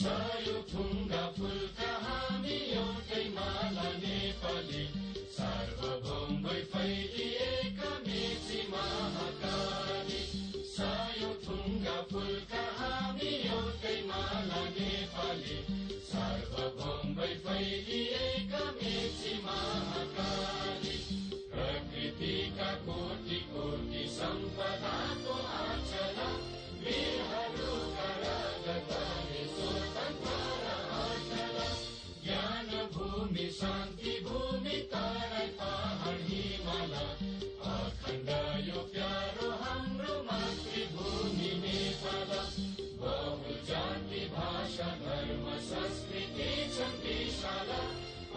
सायुथुङ्गा फुलका हामी एउटै माला नेपाली सार्वभौमै फैलिएका मेची महाकाली सायुथुङ्गा फुलका हामी एउटै माला नेपाली सार्वभौमै फैलिएका मेची महाकाली प्रकृतिका कोटि कोटि सम्पदाको आचला वीरहरूका रगतले स्वतन्त्र आचला ज्ञान भूमि शान्ति भूमि तराई पहाड हिमाल अखण्ड यो प्यारो हाम्रो मातृभूमि नेपाल बहु जाति भाषा धर्म संस्कृति छन् विशाल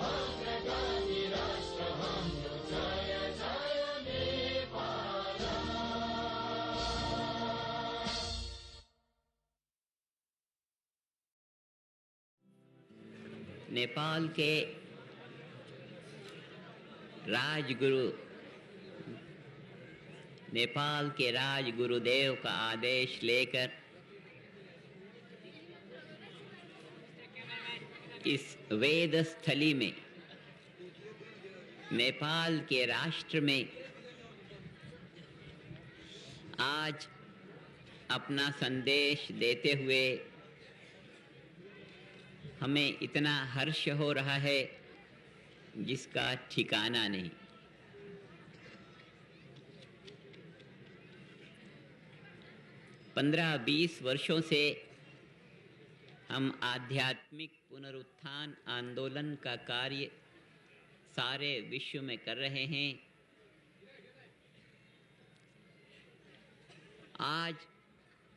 अग्रगामी राष्ट्र हाम्रो जय जय नेपाल। नेपाल के राजगुरुदेव का आदेश लेकर इस वेद स्थली में नेपाल के राष्ट्र में आज अपना संदेश देते हुए हमें इतना हर्ष हो रहा है जिसका ठिकाना नहीं। पंद्रह 20 वर्षों से हम आध्यात्मिक पुनरुत्थान आंदोलन का कार्य सारे विश्व में कर रहे हैं। आज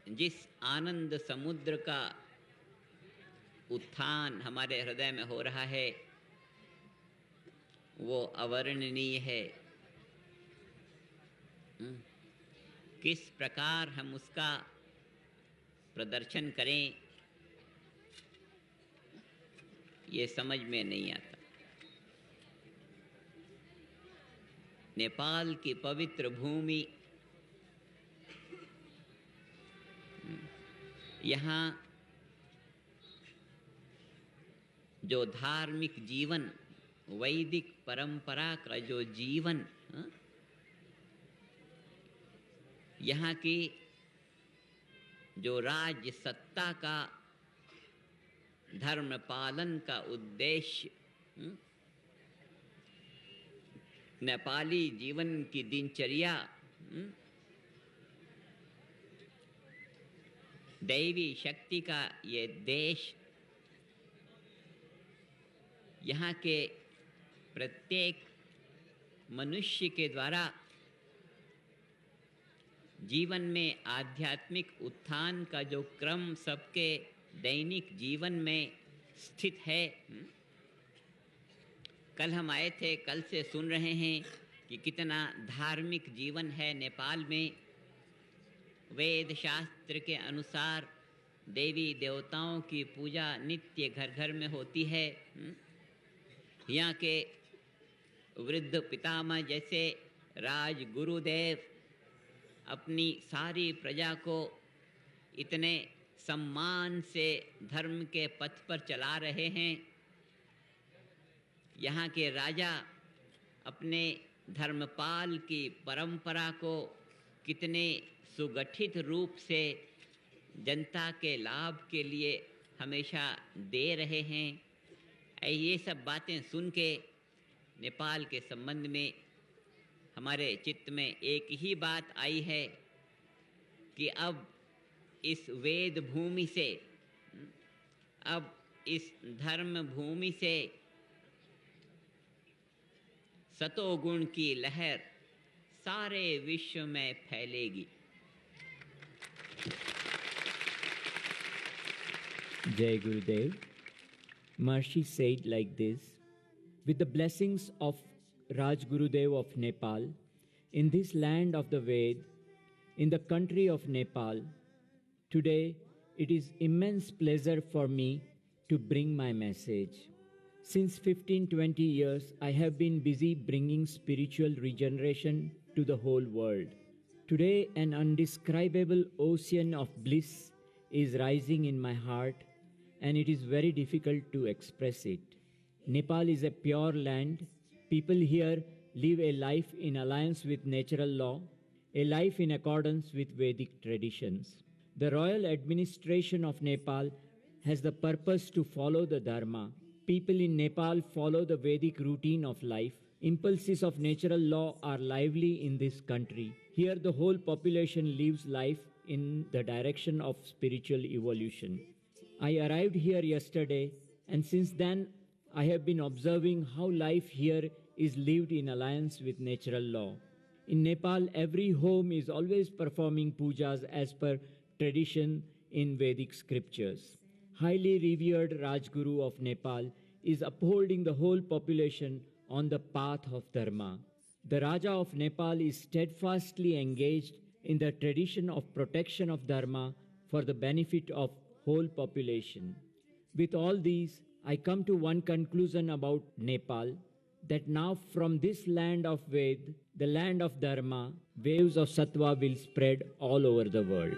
जिस आनंद समुद्र का उत्थान हमारे हृदय में हो रहा है वो अवर्णनीय है। किस प्रकार हम उसका प्रदर्शन करें ये समझ में नहीं आता। नेपाल की पवित्र भूमि, यहाँ जो धार्मिक जीवन, वैदिक परंपरा का जो जीवन, यहाँ की जो राज्य सत्ता का धर्म पालन का उद्देश्य, नेपाली जीवन की दिनचर्या, दैवी शक्ति का ये देश, यहाँ के प्रत्येक मनुष्य के द्वारा जीवन में आध्यात्मिक उत्थान का जो क्रम सबके दैनिक जीवन में स्थित है। कल हम आए थे, कल से सुन रहे हैं कि कितना धार्मिक जीवन है नेपाल में। वेद शास्त्र के अनुसार देवी देवताओं की पूजा नित्य घर घर में होती है। यहाँ के वृद्ध पितामह जैसे राजगुरुदेव अपनी सारी प्रजा को इतने सम्मान से धर्म के पथ पर चला रहे हैं। यहाँ के राजा अपने धर्मपाल की परंपरा को कितने सुगठित रूप से जनता के लाभ के लिए हमेशा दे रहे हैं। ये सब बातें सुन के नेपाल के संबंध में हमारे चित्त में एक ही बात आई है कि अब इस वेद भूमि से, अब इस धर्म भूमि से सतोगुण की लहर सारे विश्व में फैलेगी। Jai Gurudev. Maharishi said like this: with the blessings of Raj Gurudev of Nepal, in this land of the Ved, in the country of Nepal, today it is immense pleasure for me to bring my message. Since 15-20 years, I have been busy bringing spiritual regeneration to the whole world. Today, an undescribable ocean of bliss is rising in my heart, and it is very difficult to express it. Nepal is a pure land. People here live a life in alliance with natural law, a life in accordance with Vedic traditions. The royal administration of Nepal has the purpose to follow the Dharma. People in Nepal follow the Vedic routine of life. Impulses of natural law are lively in this country. Here, the whole population lives life in the direction of spiritual evolution. I arrived here yesterday, and since then, I have been observing how life here is lived in alliance with natural law. In Nepal, every home is always performing pujas as per tradition in Vedic scriptures. Highly revered Rajguru of Nepal is upholding the whole population on the path of Dharma. The Raja of Nepal is steadfastly engaged in the tradition of protection of Dharma for the benefit of whole population. With all these, I come to one conclusion about Nepal, that now from this land of Ved, the land of Dharma, waves of Sattva will spread all over the world.